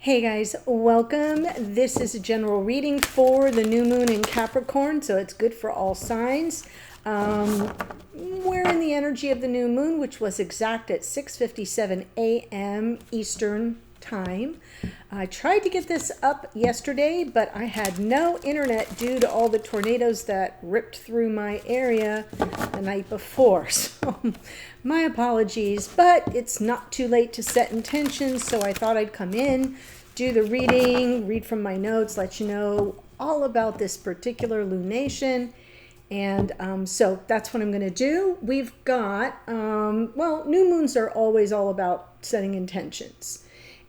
Hey guys, welcome. This is a general reading for the new moon in Capricorn, so it's good for all signs. We're in the energy of the new moon, which was exact at 6:57 a.m. Eastern time. I tried to get this up yesterday, but I had no internet due to all the tornadoes that ripped through my area the night before. So my apologies, but it's not too late to set intentions, so I thought I'd come in, do the reading, read from my notes, let you know all about this particular lunation. And so that's what I'm going to do. We've got, well, new moons are always all about setting intentions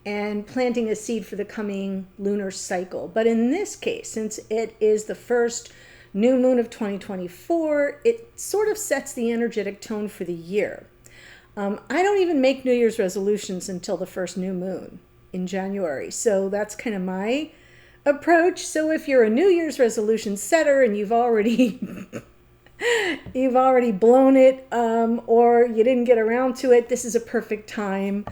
and planting a seed for the coming lunar cycle. But in this case, since it is the first new moon of 2024, it sort of sets the energetic tone for the year. I don't even make New Year's resolutions until the first new moon in January. So that's kind of my approach. So if you're a New Year's resolution setter and you've already blown it, or you didn't get around to it, this is a perfect time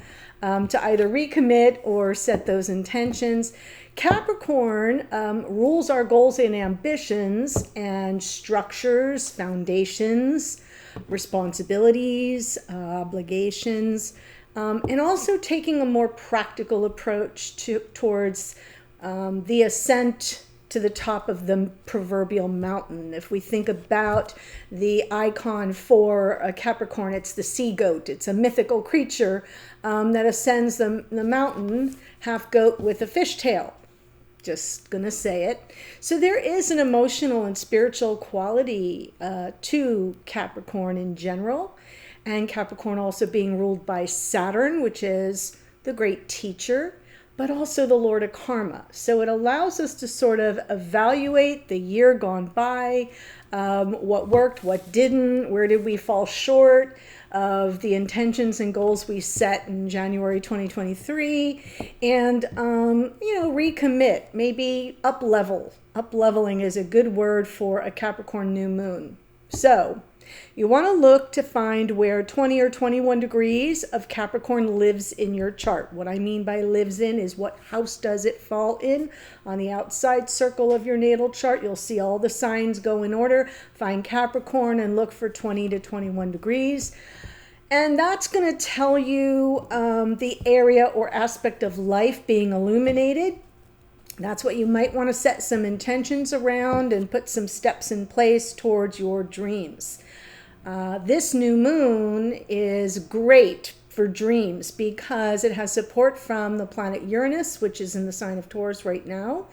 to either recommit or set those intentions. Capricorn rules our goals and ambitions and structures, foundations, responsibilities, obligations, and also taking a more practical approach towards the ascent to the top of the proverbial mountain. If we think about the icon for a Capricorn, it's the sea goat. It's a mythical creature that ascends the mountain, half goat with a fishtail. Just gonna say it. So there is an emotional and spiritual quality to Capricorn in general, and Capricorn also being ruled by Saturn, which is the great teacher, but also the Lord of Karma. So it allows us to sort of evaluate the year gone by, what worked, what didn't, where did we fall short of the intentions and goals we set in January 2023, and, recommit, maybe up-level. Up-leveling is a good word for a Capricorn new moon. So you want to look to find where 20 or 21 degrees of Capricorn lives in your chart. What I mean by lives in is what house does it fall in. On the outside circle of your natal chart, you'll see all the signs go in order. Find Capricorn and look for 20 to 21 degrees. And that's going to tell you the area or aspect of life being illuminated. That's what you might want to set some intentions around and put some steps in place towards your dreams. This new moon is great for dreams because it has support from the planet Uranus, which is in the sign of Taurus right now.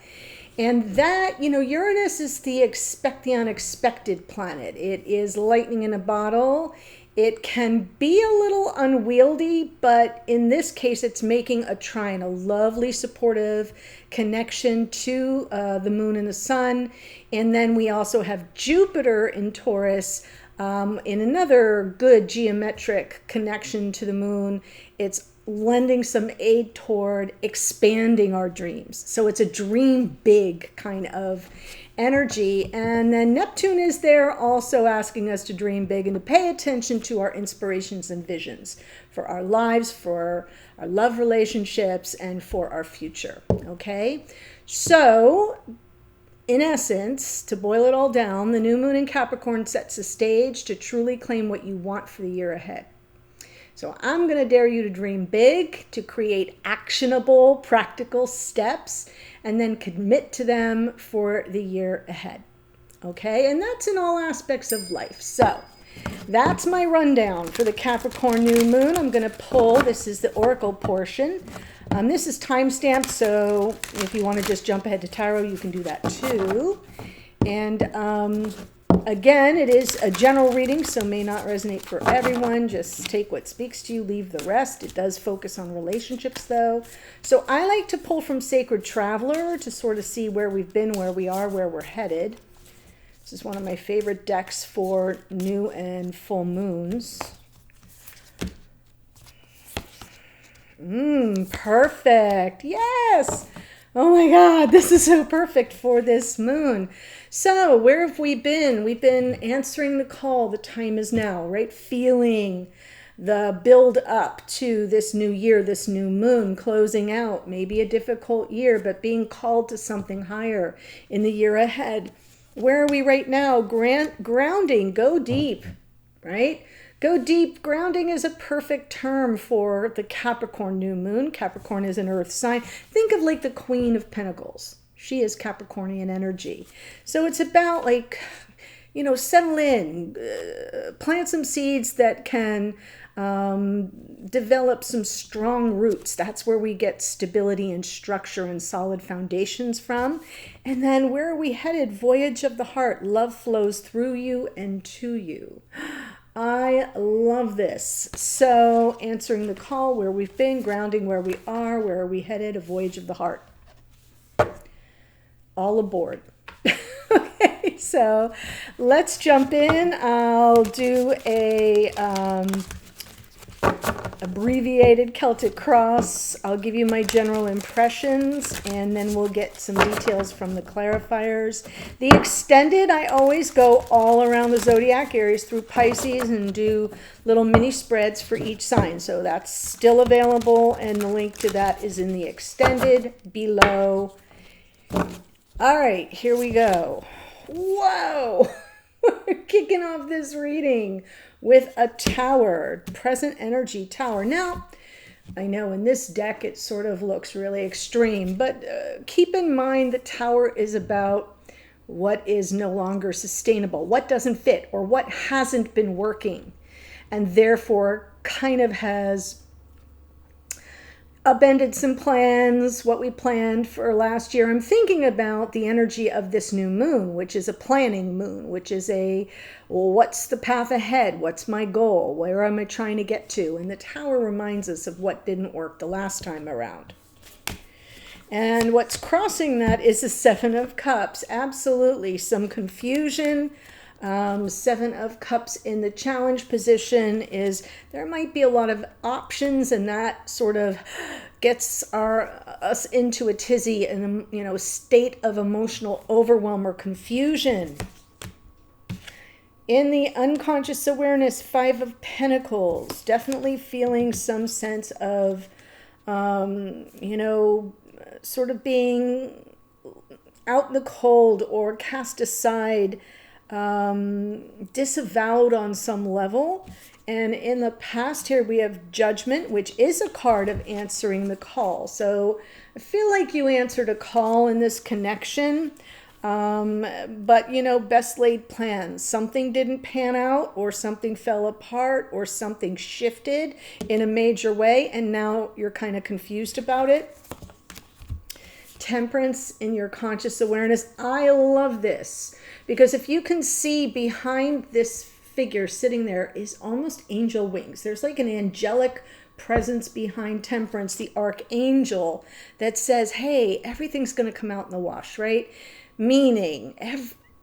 And that, Uranus is the unexpected planet. It is lightning in a bottle. It can be a little unwieldy, but in this case, it's making a trine, a lovely supportive connection to the moon and the sun. And then we also have Jupiter in Taurus, in another good geometric connection to the moon. It's lending some aid toward expanding our dreams. So it's a dream big kind of energy. And then Neptune is there also asking us to dream big and to pay attention to our inspirations and visions for our lives, for our love relationships, and for our future. Okay? So in essence, to boil it all down, the new moon in Capricorn sets the stage to truly claim what you want for the year ahead. So I'm going to dare you to dream big, to create actionable, practical steps, and then commit to them for the year ahead. Okay? And that's in all aspects of life. So that's my rundown for the Capricorn new moon. I'm going to pull, this is the oracle portion. This is time-stamped, so if you want to just jump ahead to tarot, you can do that too. And again, it is a general reading, so may not resonate for everyone. Just take what speaks to you, leave the rest. It does focus on relationships, though. So I like to pull from Sacred Traveler to sort of see where we've been, where we are, where we're headed. This is one of my favorite decks for new and full moons. Perfect. Yes. Oh my God, this is so perfect for this moon. So where have we been? We've been answering the call. The time is now, right? Feeling the build up to this new year, this new moon, closing out, maybe a difficult year, but being called to something higher in the year ahead. Where are we right now? Grounding, go deep, right? Go deep. Grounding is a perfect term for the Capricorn new moon. Capricorn is an earth sign. Think of like the Queen of Pentacles. She is Capricornian energy. So it's about like, you know, settle in, plant some seeds that can develop some strong roots. That's where we get stability and structure and solid foundations from. And then where are we headed? Voyage of the heart. Love flows through you and to you. I love this. So answering the call, where we've been, grounding where we are, where are we headed? A voyage of the heart. All aboard. Okay, so let's jump in. I'll do a abbreviated Celtic cross. I'll give you my general impressions, and then we'll get some details from the clarifiers. The extended, I always go all around the zodiac, Aries through Pisces, and do little mini spreads for each sign. So that's still available, and the link to that is in the extended below. All right, here we go. Whoa! We're kicking off this reading with a tower, present energy tower. Now, I know in this deck it sort of looks really extreme, but keep in mind the tower is about what is no longer sustainable, what doesn't fit, or what hasn't been working, and therefore kind of has upended some plans, what we planned for last year. I'm thinking about the energy of this new moon, which is a planning moon, which is a, well, what's the path ahead? What's my goal? Where am I trying to get to? And the tower reminds us of what didn't work the last time around. And what's crossing that is the Seven of Cups. Absolutely some confusion. Seven of Cups in the challenge position is there might be a lot of options, and that sort of gets us into a tizzy and, you know, state of emotional overwhelm or confusion. In the unconscious awareness, Five of Pentacles, definitely feeling some sense of, you know, sort of being out in the cold or cast aside, disavowed on some level. And in the past here we have Judgment, which is a card of answering the call. So I feel like you answered a call in this connection, but you know, best laid plans. Something didn't pan out, or something fell apart, or something shifted in a major way, and now you're kind of confused about it. Temperance in your conscious awareness. I love this, because if you can see behind this figure sitting there is almost angel wings. There's like an angelic presence behind Temperance, the archangel that says, hey, everything's going to come out in the wash, right? Meaning,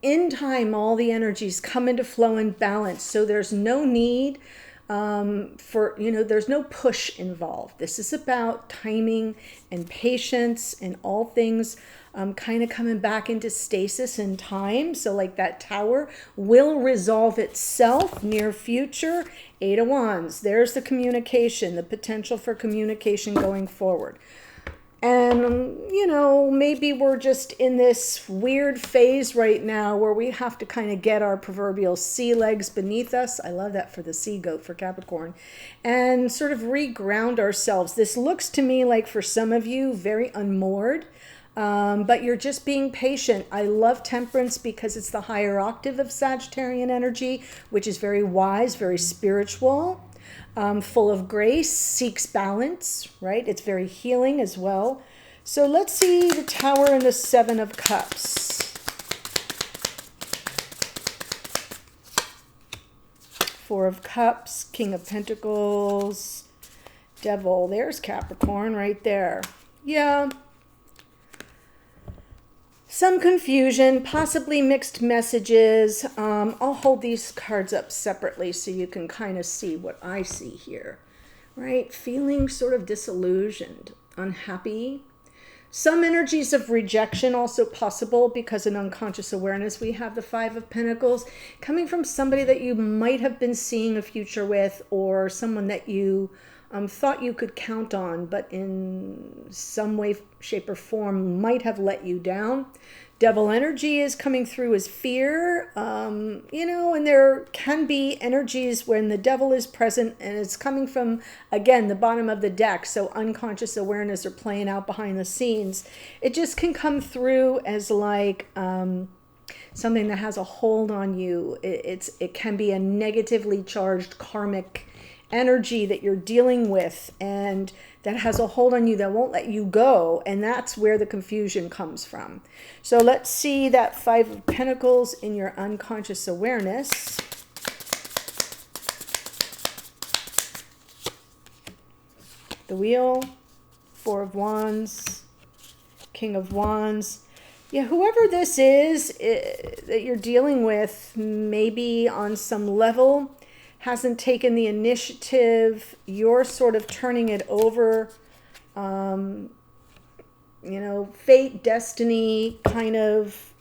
in time, all the energies come into flow and balance. So there's no need for, you know, there's no push involved. This is about timing and patience and all things kind of coming back into stasis in time. So like that tower will resolve itself near future. Eight of Wands, there's the communication, the potential for communication going forward. And, you know, maybe we're just in this weird phase right now where we have to kind of get our proverbial sea legs beneath us. I love that for the sea goat for Capricorn. And sort of reground ourselves. This looks to me like for some of you very unmoored. But you're just being patient. I love Temperance because it's the higher octave of Sagittarian energy, which is very wise, very spiritual. Full of grace, seeks balance, right? It's very healing as well. So let's see the Tower and the Seven of Cups. Four of Cups, King of Pentacles, Devil. There's Capricorn right there. Yeah. Some confusion, possibly mixed messages. I'll hold these cards up separately so you can kind of see what I see here, right? Feeling sort of disillusioned, unhappy. Some energies of rejection also possible, because in unconscious awareness we have the Five of Pentacles coming from somebody that you might have been seeing a future with, or someone that you thought you could count on, but in some way, shape, or form might have let you down. Devil energy is coming through as fear, and there can be energies when the devil is present, and it's coming from, again, the bottom of the deck, so unconscious awareness are playing out behind the scenes. It just can come through as like something that has a hold on you. It can be a negatively charged karmic energy that you're dealing with, and that has a hold on you that won't let you go, and that's where the confusion comes from. So let's see that Five of Pentacles in your unconscious awareness. The Wheel, Four of Wands, King of Wands. Yeah, whoever this is that you're dealing with, maybe on some level hasn't taken the initiative. You're sort of turning it over. Fate, destiny, kind of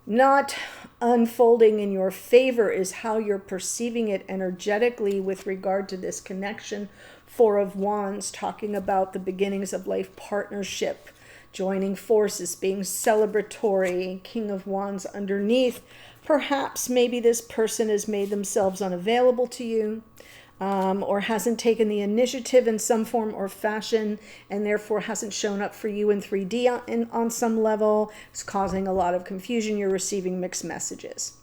not unfolding in your favor is how you're perceiving it energetically with regard to this connection. Four of Wands, talking about the beginnings of life partnership, joining forces, being celebratory. King of Wands underneath. Perhaps maybe this person has made themselves unavailable to you, or hasn't taken the initiative in some form or fashion, and therefore hasn't shown up for you in 3D on some level. It's causing a lot of confusion. You're receiving mixed messages.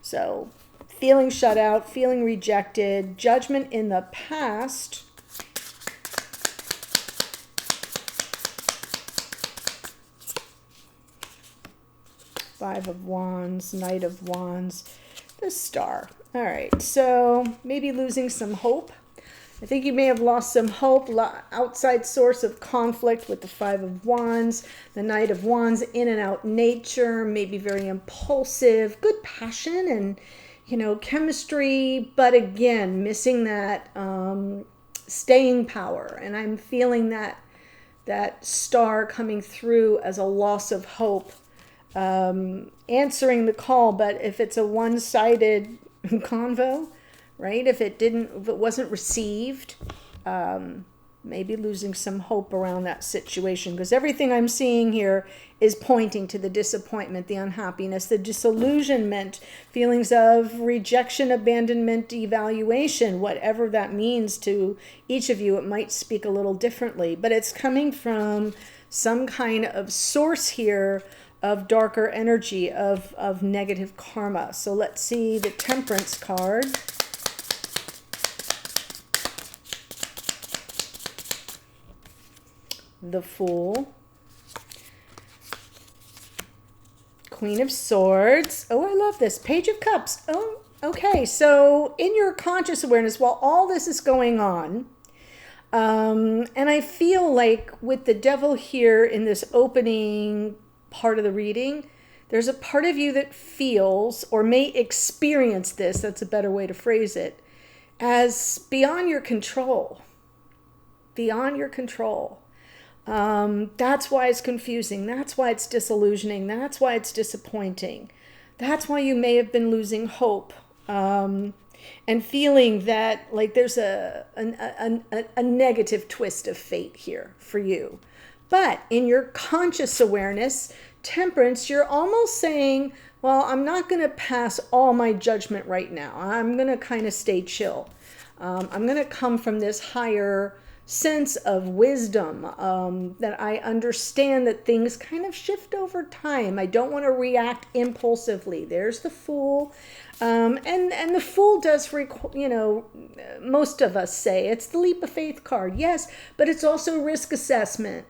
So feeling shut out, feeling rejected, judgment in the past. Five of Wands, Knight of Wands, the Star. All right, so maybe losing some hope. I think you may have lost some hope, outside source of conflict with the Five of Wands, the Knight of Wands, in and out nature, maybe very impulsive, good passion and, chemistry, but again, missing that staying power. And I'm feeling that Star coming through as a loss of hope. Answering the call, but if it's a one-sided convo, right? If it wasn't received, maybe losing some hope around that situation, because everything I'm seeing here is pointing to the disappointment, the unhappiness, the disillusionment, feelings of rejection, abandonment, devaluation, whatever that means to each of you. It might speak a little differently, but it's coming from some kind of source here of darker energy, of negative karma. So let's see the Temperance card. The Fool. Queen of Swords. Oh, I love this. Page of Cups. Oh, okay. So in your conscious awareness, while all this is going on, and I feel like with the Devil here in this opening part of the reading, there's a part of you that feels or may experience this, that's a better way to phrase it, as beyond your control. Beyond your control. That's why it's confusing. That's why it's disillusioning. That's why it's disappointing. That's why you may have been losing hope, and feeling that like there's a negative twist of fate here for you. But in your conscious awareness, Temperance, you're almost saying, well, I'm not going to pass all my judgment right now. I'm going to kind of stay chill. I'm going to come from this higher sense of wisdom, that I understand that things kind of shift over time. I don't want to react impulsively. There's the Fool. And the Fool does, most of us say it's the leap of faith card. Yes, but it's also risk assessment.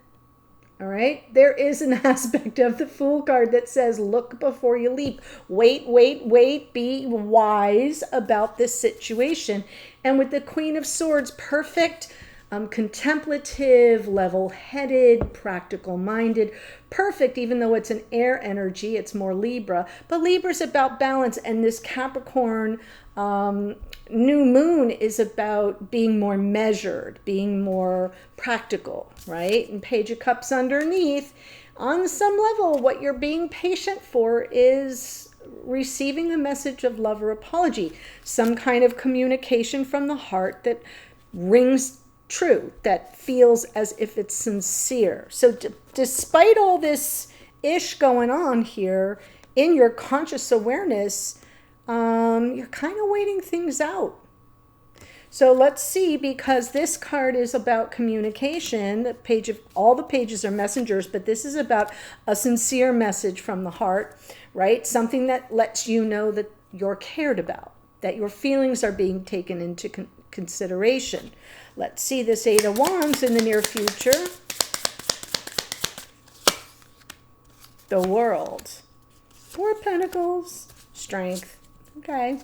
All right, there is an aspect of the Fool card that says, look before you leap. Wait, be wise about this situation. And with the Queen of Swords, perfect contemplative, level-headed, practical-minded, perfect, even though it's an air energy, it's more Libra. But Libra's about balance, and this Capricorn new moon is about being more measured, being more practical, right? And Page of Cups underneath, on some level, what you're being patient for is receiving a message of love or apology, some kind of communication from the heart that rings true, that feels as if it's sincere. So despite all this ish going on here in your conscious awareness, you're kind of waiting things out. So let's see, because this card is about communication. The page of all the pages are messengers, but this is about a sincere message from the heart, right? Something that lets you know that you're cared about, that your feelings are being taken into consideration. Let's see this Eight of Wands in the near future. The World. Four of Pentacles. Strength. Okay.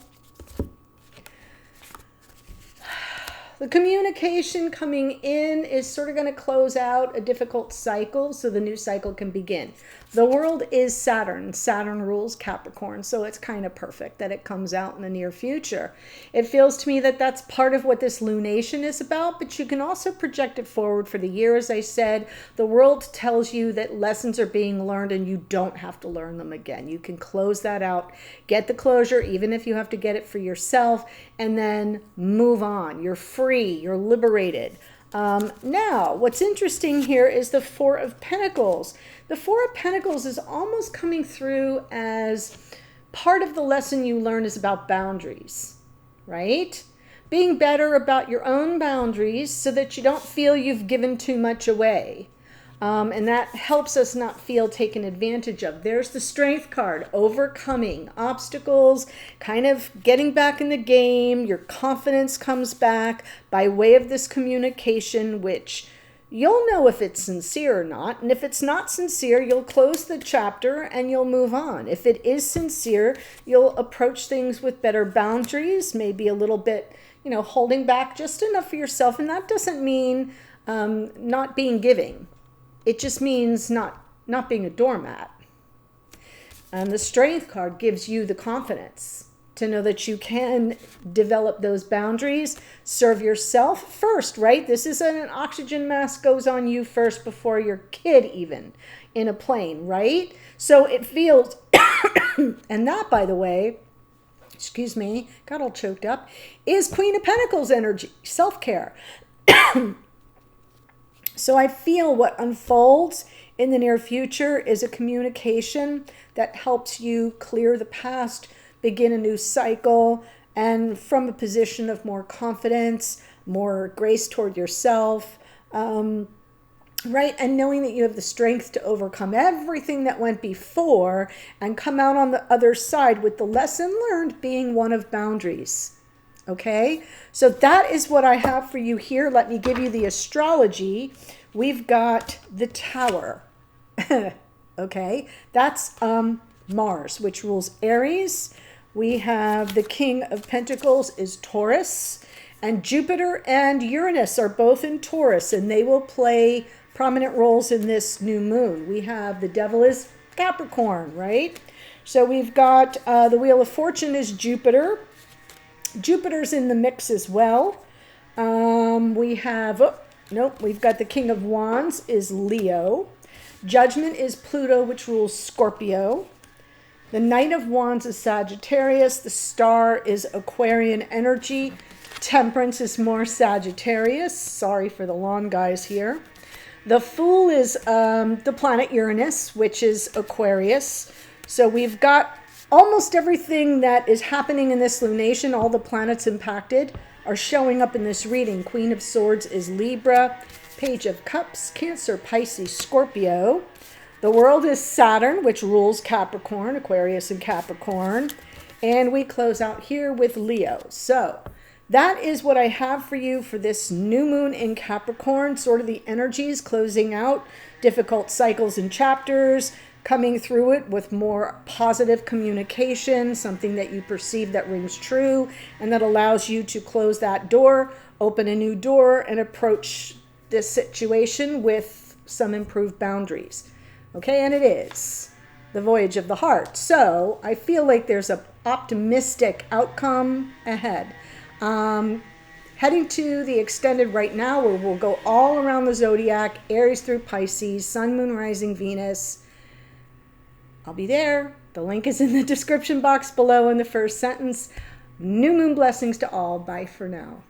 The communication coming in is sort of going to close out a difficult cycle so the new cycle can begin. The World is Saturn. Saturn rules Capricorn, so it's kind of perfect that it comes out in the near future. It feels to me that that's part of what this lunation is about, but you can also project it forward for the year. As I said, the World tells you that lessons are being learned and you don't have to learn them again. You can close that out, get the closure, even if you have to get it for yourself, and then move on. You're free, you're liberated. Now, what's interesting here is the Four of Pentacles. The Four of Pentacles is almost coming through as part of the lesson you learn is about boundaries, right? Being better about your own boundaries so that you don't feel you've given too much away. And that helps us not feel taken advantage of. There's the Strength card, overcoming obstacles, kind of getting back in the game. Your confidence comes back by way of this communication, which you'll know if it's sincere or not. And if it's not sincere, you'll close the chapter and you'll move on. If it is sincere, you'll approach things with better boundaries, maybe a little bit, holding back just enough for yourself. And that doesn't mean not being giving. It just means not being a doormat. And the Strength card gives you the confidence to know that you can develop those boundaries, serve yourself first, right? This is an oxygen mask goes on you first before your kid even in a plane, right? So it feels, and that, by the way, excuse me, got all choked up, is Queen of Pentacles energy, self-care. So I feel what unfolds in the near future is a communication that helps you clear the past, begin a new cycle, and from a position of more confidence, more grace toward yourself, right? And knowing that you have the strength to overcome everything that went before and come out on the other side with the lesson learned being one of boundaries. Okay, so that is what I have for you here. Let me give you the astrology. We've got the Tower. Okay, that's Mars, which rules Aries. We have the King of Pentacles is Taurus, and Jupiter and Uranus are both in Taurus, and they will play prominent roles in this new moon. We have the Devil is Capricorn, right? So we've got the Wheel of Fortune is Jupiter. Jupiter's in the mix as well. We have, we've got the King of Wands is Leo. Judgment is Pluto, which rules Scorpio. The Knight of Wands is Sagittarius. The Star is Aquarian energy. Temperance is more Sagittarius. Sorry for the lawn guys here. The Fool is the planet Uranus, which is Aquarius. So we've got almost everything that is happening in this lunation, all the planets impacted, are showing up in this reading. Queen of Swords is Libra. Page of Cups, Cancer, Pisces, Scorpio. The World is Saturn, which rules Capricorn, Aquarius and Capricorn. And we close out here with Leo. So that is what I have for you for this new moon in Capricorn, sort of the energies closing out difficult cycles and chapters, coming through it with more positive communication, something that you perceive that rings true and that allows you to close that door, open a new door, and approach this situation with some improved boundaries. Okay, and it is the voyage of the heart. So I feel like there's an optimistic outcome ahead. Heading to the extended right now, where we'll go all around the zodiac, Aries through Pisces, Sun, Moon, Rising, Venus. I'll be there. The link is in the description box below in the first sentence. New moon blessings to all. Bye for now.